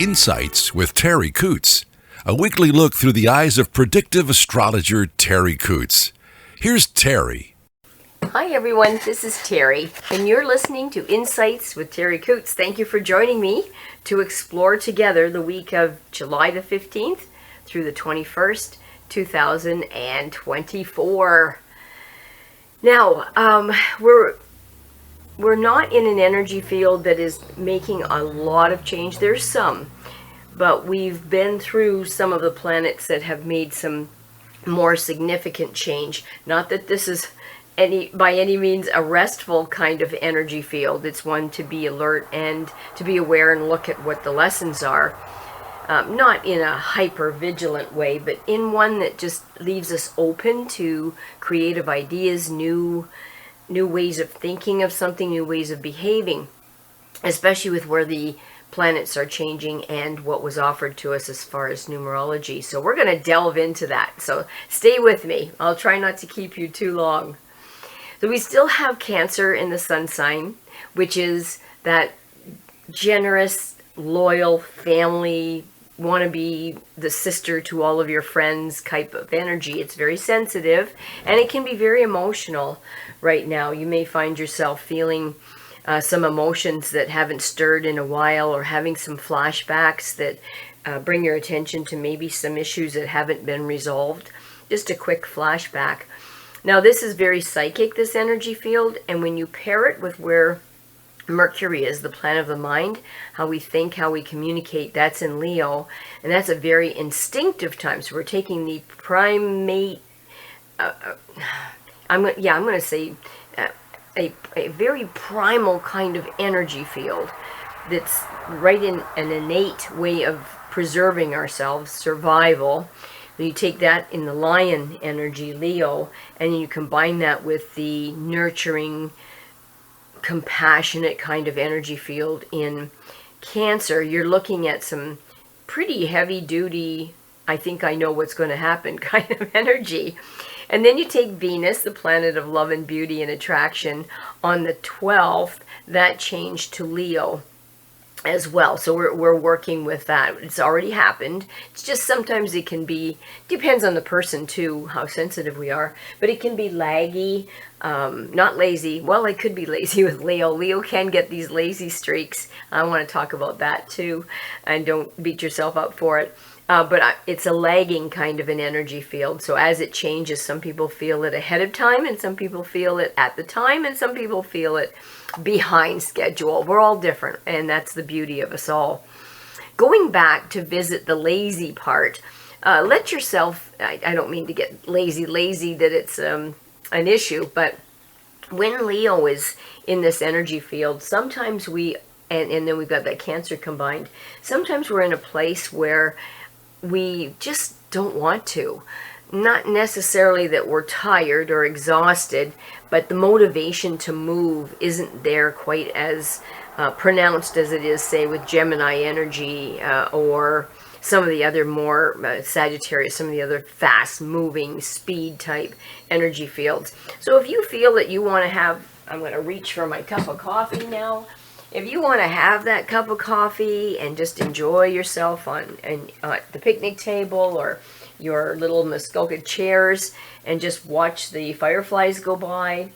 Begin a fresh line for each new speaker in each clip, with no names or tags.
Insights with Terri Coots, a weekly look through the eyes of predictive astrologer Terri Coots. Here's Terri.
Hi everyone, this is Terri, and you're listening to Insights with Terri Coots. Thank you for joining me to explore together the week of July the 15th through the 21st, 2024. Now, we're not in an energy field that is making a lot of change. There's some, but we've been through some of the planets that have made some more significant change. Not that this is by any means a restful kind of energy field. It's one to be alert and to be aware and look at what the lessons are. Not in a hyper vigilant way, but in one that just leaves us open to creative ideas, new ways of thinking of something, new ways of behaving, especially with where the planets are changing and what was offered to us as far as numerology. So we're going to delve into that. So stay with me. I'll try not to keep you too long. So we still have Cancer in the sun sign, which is that generous, loyal family, want to be the sister to all of your friends type of energy. It's very sensitive and it can be very emotional right now. You may find yourself feeling some emotions that haven't stirred in a while, or having some flashbacks that bring your attention to maybe some issues that haven't been resolved. Just a quick flashback. Now this is very psychic, this energy field, and when you pair it with where Mercury is, the planet of the mind, how we think, how we communicate, that's in Leo, and that's a very instinctive time. So we're taking the primate, I'm going to say a very primal kind of energy field that's right in an innate way of preserving ourselves, survival. You take that in the lion energy, Leo, and you combine that with the nurturing, compassionate kind of energy field in Cancer. You're looking at some pretty heavy duty, I think I know what's going to happen kind of energy. And then you take Venus, the planet of love and beauty and attraction, on the 12th. That changed to Leo as well. So we're working with that. It's already happened. It's just sometimes it can be, depends on the person too, how sensitive we are, but it can be laggy, not lazy. Well, it could be lazy with Leo. Leo can get these lazy streaks. I want to talk about that too, and don't beat yourself up for it. But it's a lagging kind of an energy field. So as it changes, some people feel it ahead of time, and some people feel it at the time, and some people feel it behind schedule. We're all different, and that's the beauty of us all. Going back to visit the lazy part, let yourself, I don't mean to get lazy that it's an issue, but when Leo is in this energy field, sometimes and then we've got that Cancer combined, sometimes we're in a place where we just don't want to. Not necessarily that we're tired or exhausted, but the motivation to move isn't there quite as pronounced as it is, say, with Gemini energy or some of the other more Sagittarius, some of the other fast-moving, speed-type energy fields. So if you feel that you want to have, I'm going to reach for my cup of coffee now. If you want to have that cup of coffee and just enjoy yourself on the picnic table or your little Muskoka chairs and just watch the fireflies go by,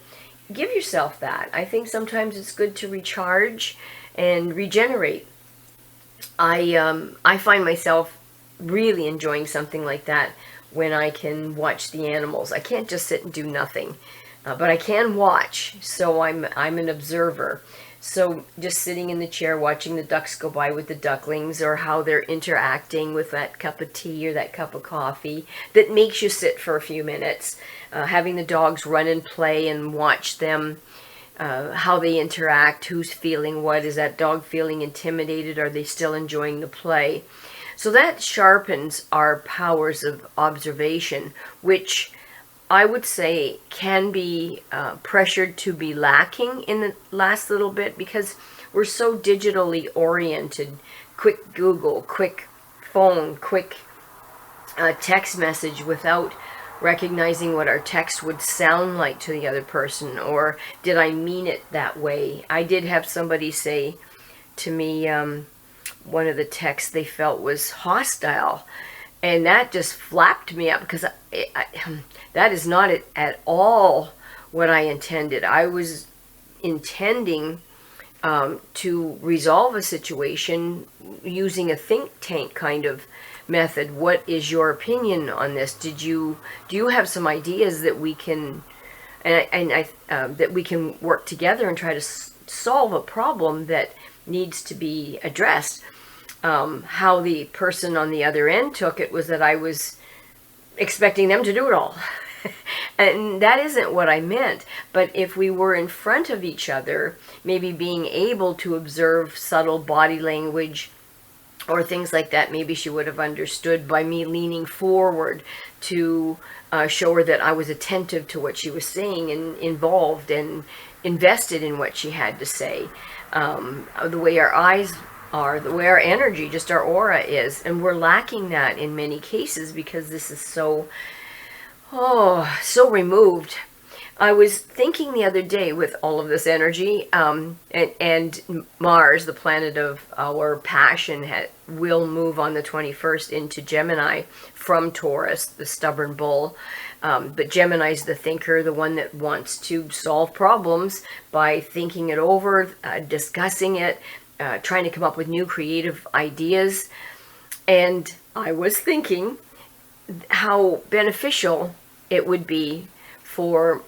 give yourself that. I think sometimes it's good to recharge and regenerate. I find myself really enjoying something like that when I can watch the animals. I can't just sit and do nothing, but I can watch. So I'm an observer. So just sitting in the chair watching the ducks go by with the ducklings, or how they're interacting with that cup of tea or that cup of coffee that makes you sit for a few minutes. Having the dogs run and play and watch them, how they interact, who's feeling what. Is that dog feeling intimidated? Are they still enjoying the play? So that sharpens our powers of observation, which I would say can be pressured to be lacking in the last little bit, because we're so digitally oriented. Quick Google, quick phone, quick text message without recognizing what our text would sound like to the other person, or did I mean it that way? I did have somebody say to me one of the texts they felt was hostile. And that just flapped me up, because that is not at all what I intended. I was intending to resolve a situation using a think tank kind of method. What is your opinion on this? Do you have some ideas that we can that we can work together and try to solve a problem that needs to be addressed? How the person on the other end took it was that I was expecting them to do it all. And that isn't what I meant. But if we were in front of each other, maybe being able to observe subtle body language or things like that, maybe she would have understood by me leaning forward to show her that I was attentive to what she was saying and involved and invested in what she had to say. The way our eyes are, the way our energy, just our aura is. And we're lacking that in many cases because this is so removed. I was thinking the other day with all of this energy, and Mars, the planet of our passion, will move on the 21st into Gemini from Taurus, the stubborn bull. But Gemini's the thinker, the one that wants to solve problems by thinking it over, discussing it, trying to come up with new creative ideas. And I was thinking how beneficial it would be for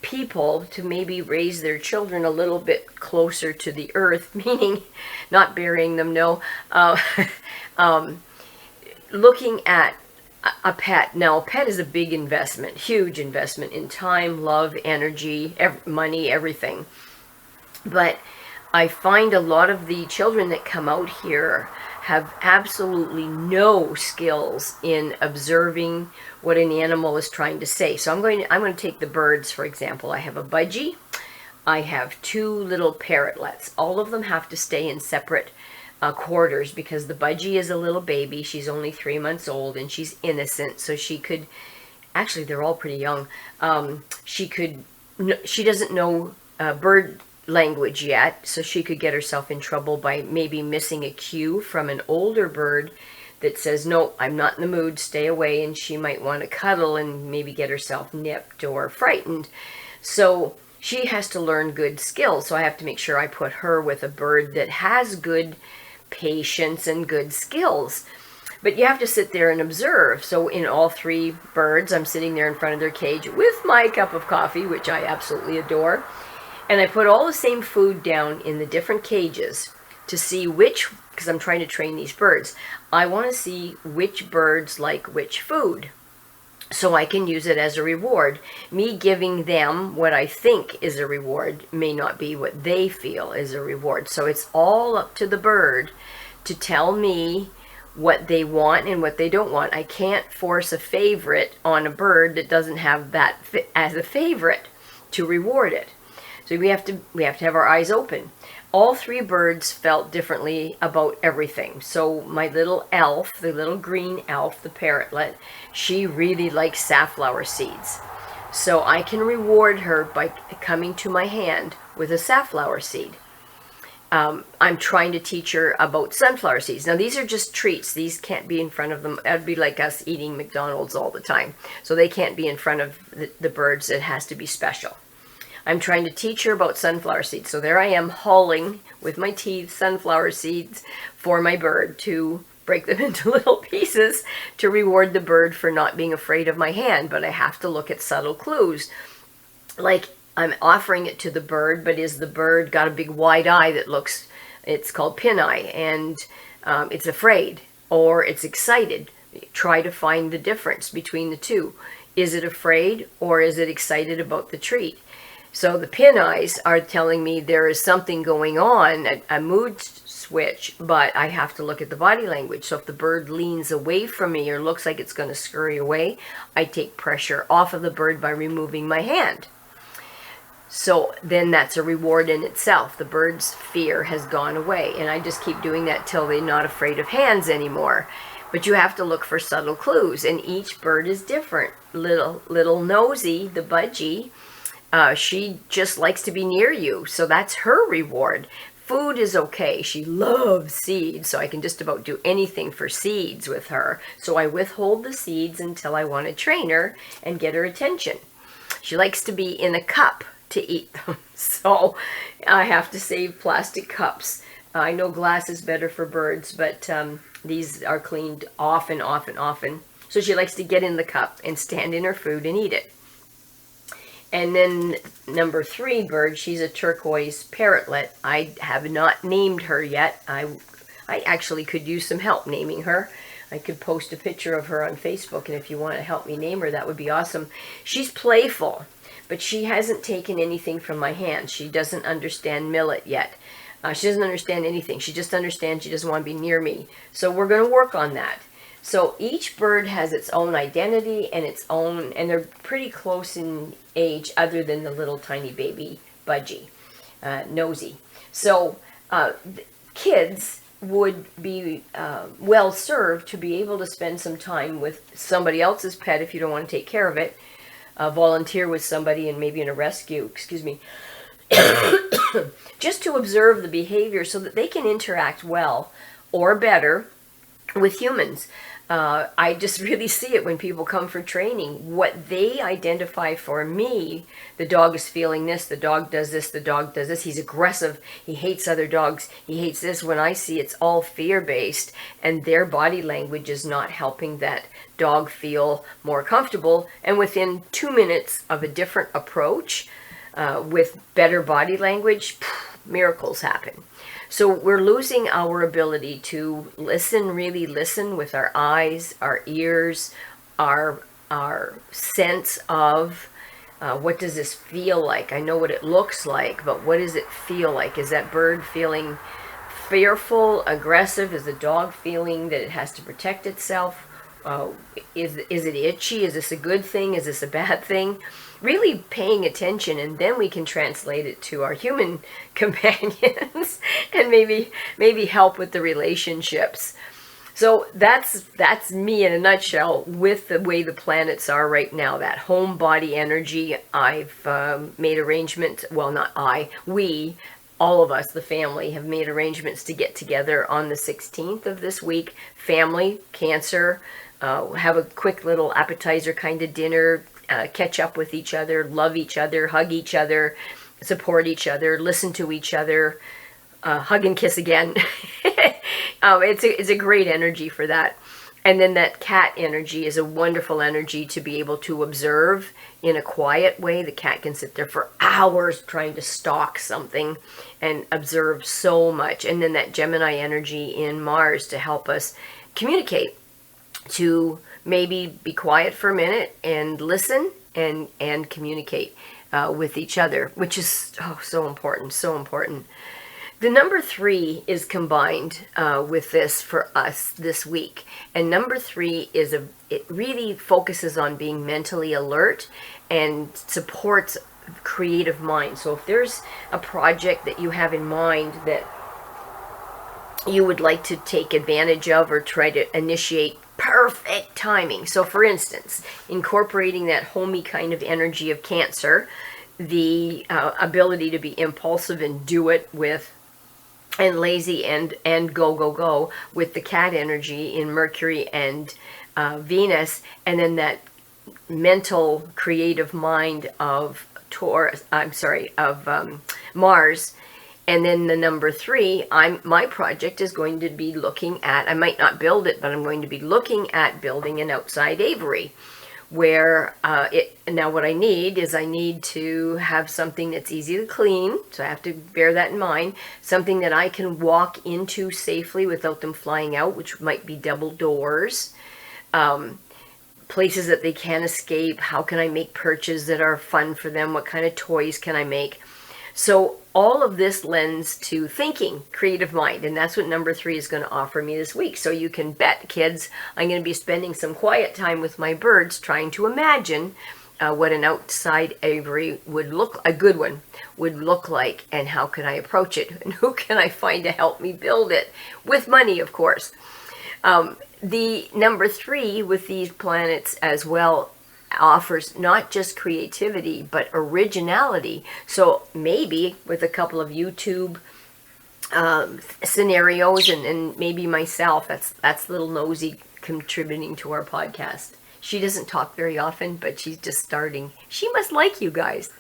people to maybe raise their children a little bit closer to the earth, meaning not burying them, looking at a pet. Now, a pet is a big investment, huge investment in time, love, energy, money, everything. But I find a lot of the children that come out here have absolutely no skills in observing what an animal is trying to say. So I'm going to take the birds, for example. I have a budgie. I have two little parrotlets. All of them have to stay in separate quarters because the budgie is a little baby. She's only 3 months old and she's innocent. So she could, actually they're all pretty young. She doesn't know bird language yet, so she could get herself in trouble by maybe missing a cue from an older bird that says, no, I'm not in the mood, stay away, and she might want to cuddle and maybe get herself nipped or frightened. So she has to learn good skills. So I have to make sure I put her with a bird that has good patience and good skills. But you have to sit there and observe. So in all three birds, I'm sitting there in front of their cage with my cup of coffee, which I absolutely adore. And I put all the same food down in the different cages to see which, because I'm trying to train these birds, I want to see which birds like which food, so I can use it as a reward. Me giving them what I think is a reward may not be what they feel is a reward. So it's all up to the bird to tell me what they want and what they don't want. I can't force a favorite on a bird that doesn't have that as a favorite to reward it. So we have to have our eyes open. All three birds felt differently about everything. So my little elf, the little green elf, the parrotlet, she really likes safflower seeds. So I can reward her by coming to my hand with a safflower seed. I'm trying to teach her about sunflower seeds. Now these are just treats. These can't be in front of them. It'd be like us eating McDonald's all the time. So they can't be in front of the birds. It has to be special. I'm trying to teach her about sunflower seeds. So there I am hulling with my teeth sunflower seeds for my bird to break them into little pieces to reward the bird for not being afraid of my hand. But I have to look at subtle clues. Like I'm offering it to the bird, but is the bird got a big wide eye that looks, it's called pin eye, and it's afraid or it's excited. Try to find the difference between the two. Is it afraid or is it excited about the treat? So the pin eyes are telling me there is something going on, a mood switch, but I have to look at the body language. So if the bird leans away from me or looks like it's going to scurry away, I take pressure off of the bird by removing my hand. So then that's a reward in itself. The bird's fear has gone away, and I just keep doing that till they're not afraid of hands anymore. But you have to look for subtle clues, and each bird is different. Little Nosy, the budgie, she just likes to be near you, so that's her reward Food is okay. She loves seeds, so I can just about do anything for seeds with her. So I withhold the seeds until I want to train her and get her attention. She likes to be in a cup to eat them, so I have to save plastic cups. I know glass is better for birds, but these are cleaned often. So she likes to get in the cup and stand in her food and eat it. And then number 3 bird, she's a turquoise parrotlet. I have not named her yet. I actually could use some help naming her. I could post a picture of her on Facebook, and if you want to help me name her, that would be awesome. She's playful, but she hasn't taken anything from my hand. She doesn't understand millet yet. She doesn't understand anything. She just understands she doesn't want to be near me. So we're going to work on that. So each bird has its own identity and its own, and they're pretty close in age other than the little tiny baby Budgie, Nosy. So kids would be well served to be able to spend some time with somebody else's pet if you don't want to take care of it. Volunteer with somebody and maybe in a rescue, just to observe the behavior so that they can interact well or better with humans. I just really see it when people come for training. What they identify for me, the dog is feeling this, the dog does this, the dog does this, he's aggressive, he hates other dogs, he hates this. When I see it's all fear-based and their body language is not helping that dog feel more comfortable, and within 2 minutes of a different approach with better body language, miracles happen. So we're losing our ability to listen, really listen with our eyes, our ears, our sense of what does this feel like? I know what it looks like, but what does it feel like? Is that bird feeling fearful, aggressive? Is the dog feeling that it has to protect itself? Is it itchy? Is this a good thing? Is this a bad thing? Really paying attention, and then we can translate it to our human companions and maybe help with the relationships. So that's me in a nutshell with the way the planets are right now. That home body energy, I've made arrangements, well, not I, we, all of us, the family, have made arrangements to get together on the 16th of this week. Family, Cancer, have a quick little appetizer kind of dinner, catch up with each other, love each other, hug each other, support each other, listen to each other, hug and kiss again. It's a great energy for that. And then that cat energy is a wonderful energy to be able to observe in a quiet way. The cat can sit there for hours trying to stalk something and observe so much. And then that Gemini energy in Mars to help us communicate, to maybe be quiet for a minute and listen and communicate with each other, which is so important, so important. The number 3 is combined with this for us this week. And number 3 it really focuses on being mentally alert and supports creative mind. So if there's a project that you have in mind that you would like to take advantage of or try to initiate, perfect timing. So for instance, incorporating that homey kind of energy of Cancer, the ability to be impulsive and do it with, and lazy and go with the cat energy in Mercury and Venus, and then that mental creative mind of Mars. And then the number 3, my project is going to be looking at, I might not build it, but I'm going to be looking at building an outside aviary where now what I need to have something that's easy to clean. So I have to bear that in mind. Something that I can walk into safely without them flying out, which might be double doors. Places that they can't escape. How can I make perches that are fun for them? What kind of toys can I make? So all of this lends to thinking, creative mind, and that's what number 3 is going to offer me this week. So you can bet, kids, I'm going to be spending some quiet time with my birds trying to imagine what an outside aviary would look, a good one, would look like, and how can I approach it, and who can I find to help me build it, with money, of course. The number 3 with these planets as well offers not just creativity but originality. So maybe with a couple of YouTube scenarios, and maybe myself. That's little Nosy contributing to our podcast. She doesn't talk very often, but she's just starting. She must like you guys.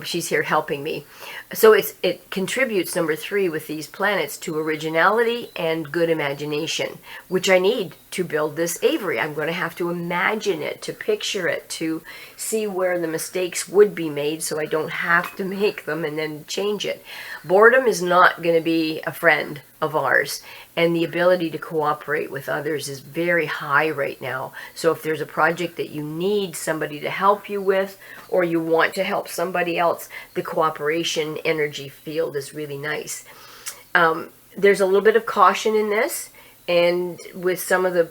She's here helping me. So it contributes, number 3, with these planets to originality and good imagination, which I need to build this Avery. I'm going to have to imagine it, to picture it, to see where the mistakes would be made so I don't have to make them and then change it. Boredom is not going to be a friend of ours, and the ability to cooperate with others is very high right now. So if there's a project that you need somebody to help you with, or you want to help somebody else, the cooperation energy field is really nice. There's a little bit of caution in this, and with some of the,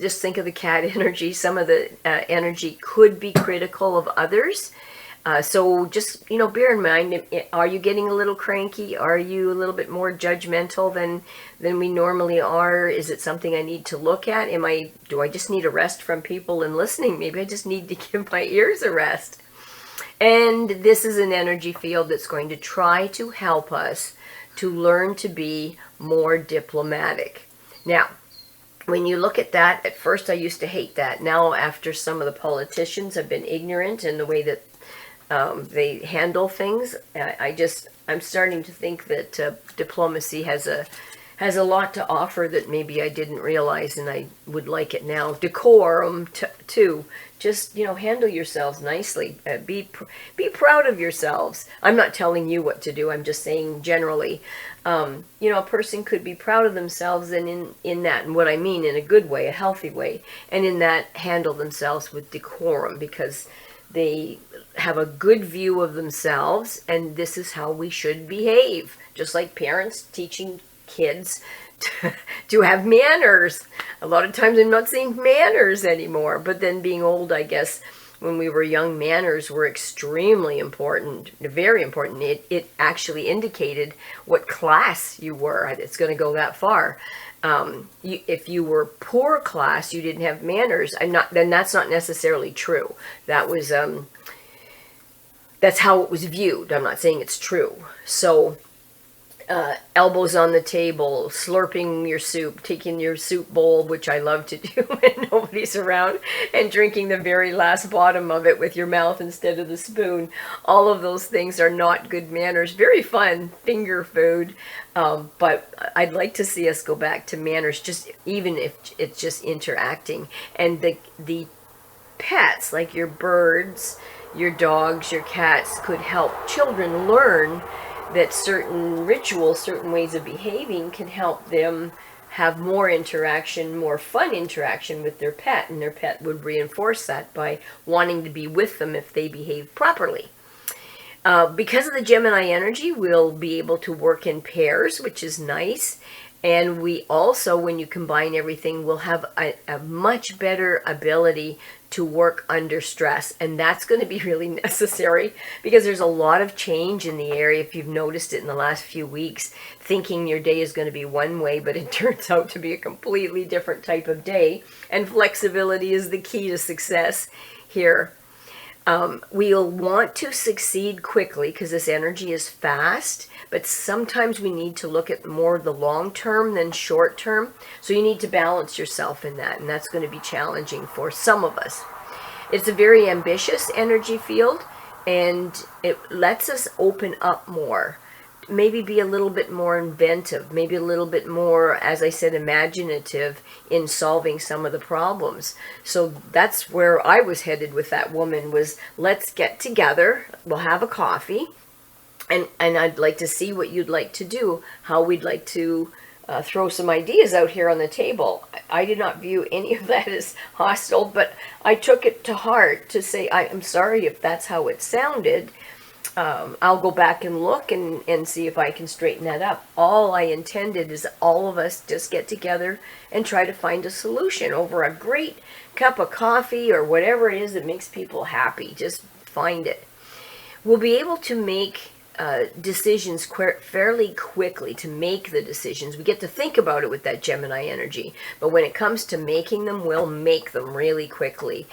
just think of the cat energy, some of the energy could be critical of others. So just, bear in mind, are you getting a little cranky? Are you a little bit more judgmental than we normally are? Is it something I need to look at? Do I just need a rest from people and listening? Maybe I just need to give my ears a rest. And this is an energy field that's going to try to help us to learn to be more diplomatic. Now, when you look at that, at first I used to hate that. Now, after some of the politicians have been ignorant in the way that they handle things, I'm starting to think that diplomacy has a lot to offer that maybe I didn't realize, and I would like it now. Decorum too. Just handle yourselves nicely. Be proud of yourselves. I'm not telling you what to do. I'm just saying generally. A person could be proud of themselves, and in that, and what I mean in a good way, a healthy way, and in that handle themselves with decorum, because they have a good view of themselves, and this is how we should behave. Just like parents teaching kids to have manners. A lot of times I'm not saying manners anymore, but then being old, I guess, when we were young, manners were extremely important, very important. It actually indicated what class you were. It's going to go that far. If you were poor class, you didn't have manners. Then that's not necessarily true. That was that's how it was viewed. I'm not saying it's true. So elbows on the table, slurping your soup, taking your soup bowl, which I love to do when nobody's around, and drinking the very last bottom of it with your mouth instead of the spoon. All of those things are not good manners. Very fun, finger food, but I'd like to see us go back to manners, just even if it's just interacting. And the pets, like your birds, your dogs, your cats, could help children learn that certain rituals, certain ways of behaving can help them have more interaction, more fun interaction with their pet, and their pet would reinforce that by wanting to be with them if they behave properly. Because of the Gemini energy, we'll be able to work in pairs, which is nice. And we also, when you combine everything, will have a much better ability to work under stress. And that's going to be really necessary, because there's a lot of change in the area. If you've noticed it in the last few weeks, thinking your day is going to be one way, but it turns out to be a completely different type of day. And flexibility is the key to success here. We'll want to succeed quickly because this energy is fast, but sometimes we need to look at more the long term than short term. So you need to balance yourself in that, and that's going to be challenging for some of us. It's a very ambitious energy field, and it lets us open up more. Maybe be a little bit more inventive, maybe a little bit more, as I said, imaginative in solving some of the problems. So that's where I was headed with that woman, was let's get together, we'll have a coffee, and I'd like to see what you'd like to do, how we'd like to throw some ideas out here on the table. I did not view any of that as hostile, but I took it to heart to say, I'm sorry if that's how it sounded. I'll go back and look and see if I can straighten that up. All I intended is all of us just get together and try to find a solution over a great cup of coffee or whatever it is that makes people happy. Just find it. We'll be able to make decisions fairly quickly. To make the decisions, we get to think about it with that Gemini energy, but when it comes to making them, we'll make them really quickly,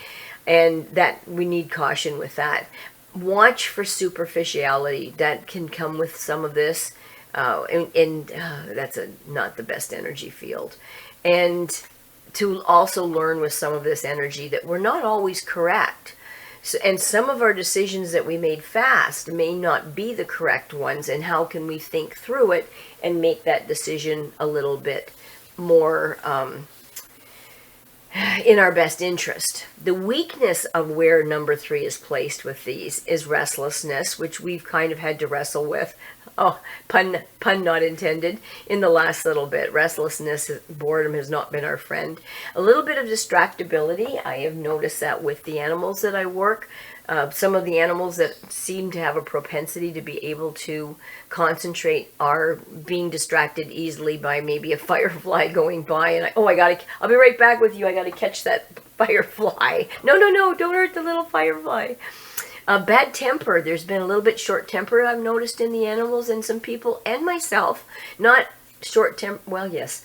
and that we need caution with that. Watch for superficiality that can come with some of this. That's not the best energy field. And to also learn with some of this energy that we're not always correct. So, and some of our decisions that we made fast may not be the correct ones, and how can we think through it and make that decision a little bit more in our best interest. The weakness of where number 3 is placed with these is restlessness, which we've kind of had to wrestle with. Oh, pun not intended, in the last little bit. Restlessness, boredom has not been our friend. A little bit of distractibility. I have noticed that with the animals that I work. Some of the animals that seem to have a propensity to be able to concentrate are being distracted easily by maybe a firefly going by, and I'll be right back with you. I gotta catch that firefly. No, don't hurt the little firefly. Bad temper. There's been a little bit short temper I've noticed in the animals and some people and myself. Not short temper. Well, yes.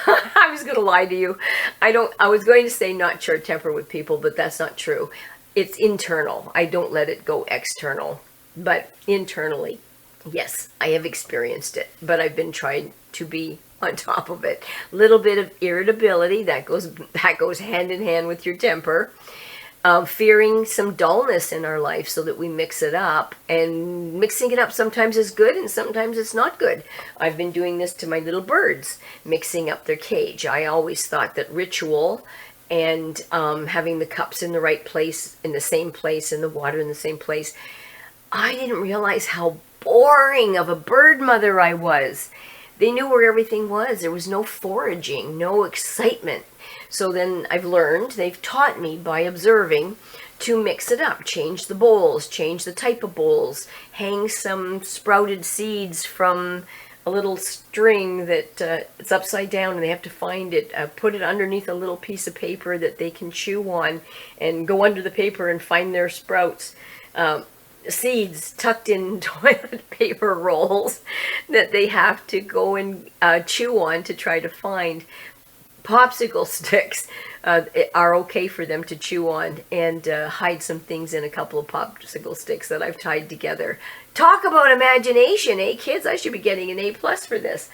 I was gonna lie to you. I was going to say not short temper with people, but that's not true. It's internal. I don't let it go external, but internally, yes, I have experienced it, but I've been trying to be on top of it. Little bit of irritability that goes hand in hand with your temper. Fearing some dullness in our life so that we mix it up, and mixing it up sometimes is good and sometimes it's not good. I've been doing this to my little birds, mixing up their cage. I always thought that ritual and having the cups in the right place, in the same place, and the water in the same place. I didn't realize how boring of a bird mother I was. They knew where everything was. There was no foraging, no excitement. So then they've taught me by observing to mix it up, change the bowls, change the type of bowls, hang some sprouted seeds from a little string that it's upside down and they have to find it, put it underneath a little piece of paper that they can chew on, and go under the paper and find their sprouts. Seeds tucked in toilet paper rolls that they have to go and chew on to try to find. Popsicle sticks are okay for them to chew on, and hide some things in a couple of popsicle sticks that I've tied together. Talk about imagination, eh, kids? I should be getting an A+ for this.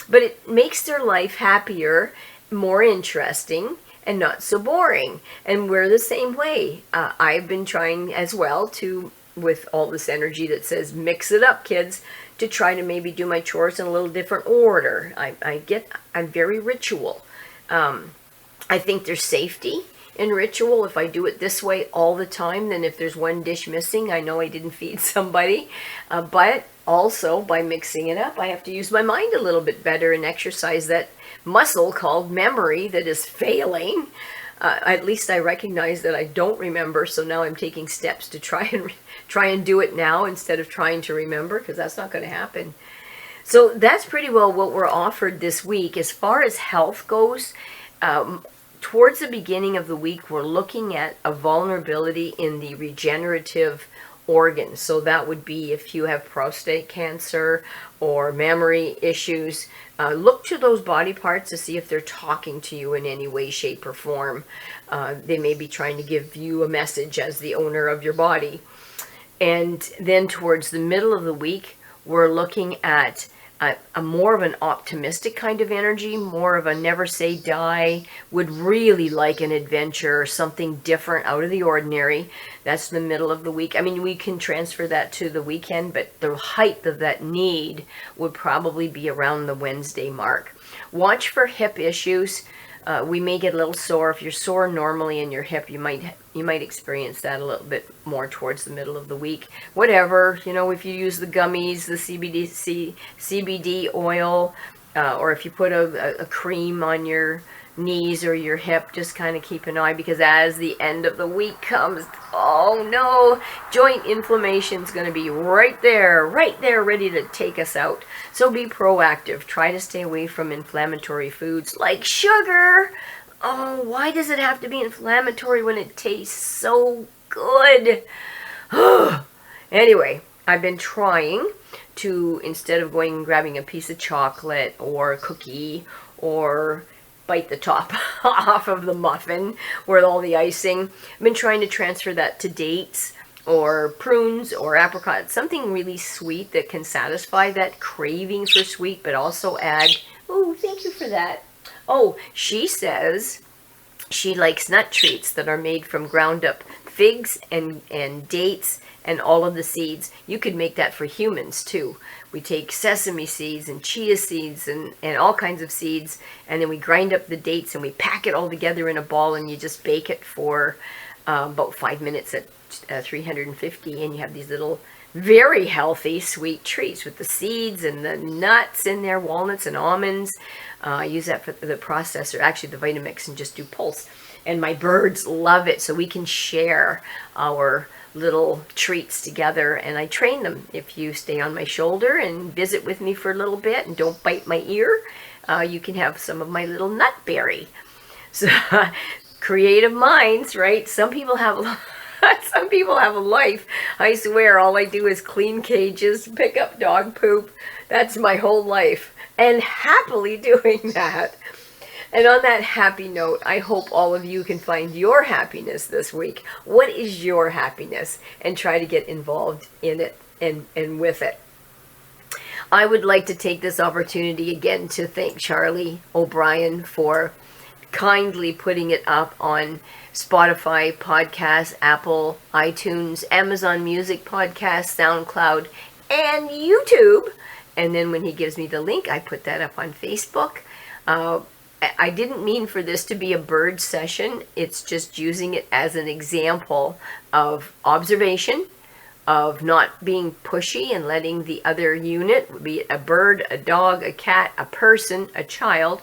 But it makes their life happier, more interesting, and not so boring. And we're the same way. I've been trying as well to, with all this energy that says mix it up, kids, to try to maybe do my chores in a little different order. I'm very ritual. I think there's safety in ritual. If I do it this way all the time, then if there's one dish missing, I know I didn't feed somebody. But also by mixing it up, I have to use my mind a little bit better and exercise that muscle called memory that is failing. At least I recognize that I don't remember, so now I'm taking steps to try and do it now instead of trying to remember, because that's not going to happen. So that's pretty well what we're offered this week. As far as health goes, towards the beginning of the week, we're looking at a vulnerability in the regenerative organs. So that would be if you have prostate cancer or memory issues, look to those body parts to see if they're talking to you in any way, shape, or form. They may be trying to give you a message as the owner of your body. And then towards the middle of the week, we're looking at a more of an optimistic kind of energy, more of a never say die, would really like an adventure, something different out of the ordinary. That's the middle of the week. I mean, we can transfer that to the weekend, but the height of that need would probably be around the Wednesday mark. Watch for hip issues. We may get a little sore. If you're sore normally in your hip, you might experience that a little bit more towards the middle of the week. Whatever, if you use the gummies, the CBD oil, or if you put a cream on your knees or your hip, just kind of keep an eye, because as the end of the week comes, oh no, joint inflammation is going to be right there, ready to take us out. So be proactive. Try to stay away from inflammatory foods like sugar. Oh, why does it have to be inflammatory when it tastes so good? Anyway, I've been trying to, instead of going and grabbing a piece of chocolate or a cookie or bite the top off of the muffin with all the icing, I've been trying to transfer that to dates or prunes or apricots, something really sweet that can satisfy that craving for sweet, but also add, oh, thank you for that. Oh, she says she likes nut treats that are made from ground up figs and dates and all of the seeds. You could make that for humans too. We take sesame seeds and chia seeds and all kinds of seeds, and then we grind up the dates and we pack it all together in a ball, and you just bake it for about 5 minutes at 350, and you have these little very healthy sweet treats with the seeds and the nuts in there, walnuts and almonds. I use that for the processor, actually the Vitamix, and just do pulse. And my birds love it, so we can share our little treats together, and I train them. If you stay on my shoulder and visit with me for a little bit and don't bite my ear, you can have some of my little nut berry. So creative minds, right? Some people have a life. I swear, all I do is clean cages, pick up dog poop. That's my whole life, and happily doing that. And on that happy note, I hope all of you can find your happiness this week. What is your happiness? And try to get involved in it and with it. I would like to take this opportunity again to thank Charlie O'Brien for kindly putting it up on Spotify podcasts, Apple, iTunes, Amazon Music podcasts, SoundCloud, and YouTube. And then when he gives me the link, I put that up on Facebook. I didn't mean for this to be a bird session. It's just using it as an example of observation, of not being pushy and letting the other unit, be it a bird, a dog, a cat, a person, a child,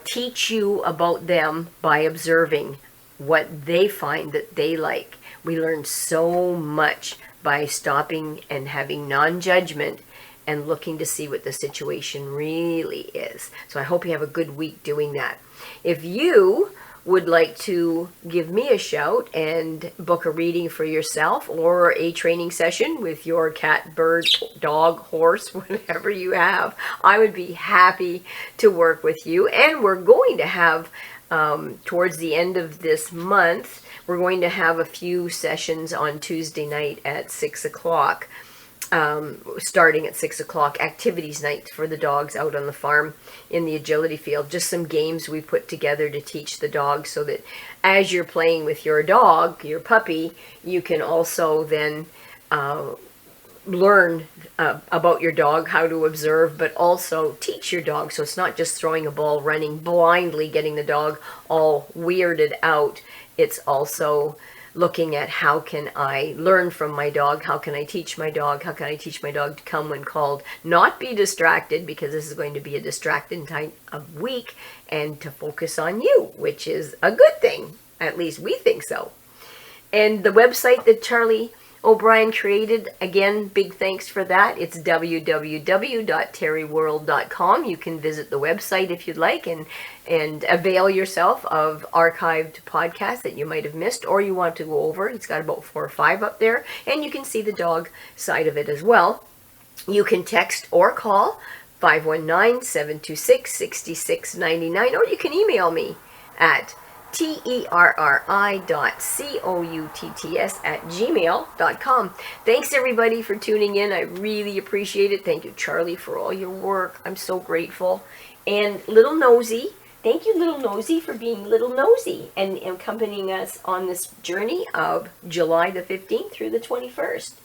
teach you about them by observing what they find that they like. We learn so much by stopping and having non-judgment and looking to see what the situation really is. So I hope you have a good week doing that. If you would like to give me a shout and book a reading for yourself or a training session with your cat, bird, dog, horse, whatever you have, I would be happy to work with you. And we're going to have, towards the end of this month, we're going to have a few sessions on Tuesday night at 6 o'clock. Starting at 6 o'clock, activities night for the dogs out on the farm in the agility field. Just some games we put together to teach the dogs so that as you're playing with your dog, your puppy, you can also then learn about your dog, how to observe, but also teach your dog. So it's not just throwing a ball, running blindly, getting the dog all weirded out. It's also looking at how can I learn from my dog, how can I teach my dog, how can I teach my dog to come when called, not be distracted, because this is going to be a distracted time of week, and to focus on you, which is a good thing. At least we think so. And the website that Charlie O'Brien created, again, big thanks for that. It's www.terriworld.com. You can visit the website if you'd like and avail yourself of archived podcasts that you might have missed or you want to go over. It's got about 4 or 5 up there, and you can see the dog side of it as well. You can text or call 519-726-6699, or you can email me at terri.coutts@gmail.com. Thanks everybody for tuning in. I really appreciate it. Thank you, Charlie, for all your work. I'm so grateful. And Little Nosy, thank you, Little Nosy, for being Little Nosy and accompanying us on this journey of July the 15th through the 21st.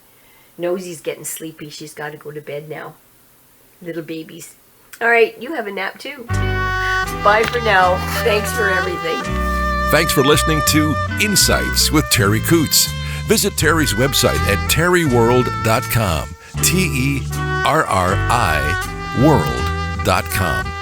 Nosy's getting sleepy. She's got to go to bed now. Little babies. All right, you have a nap too. Bye for now. Thanks for everything.
Thanks for listening to Insights with Terri Coots. Visit Terri's website at terriworld.com. TERRI world.com.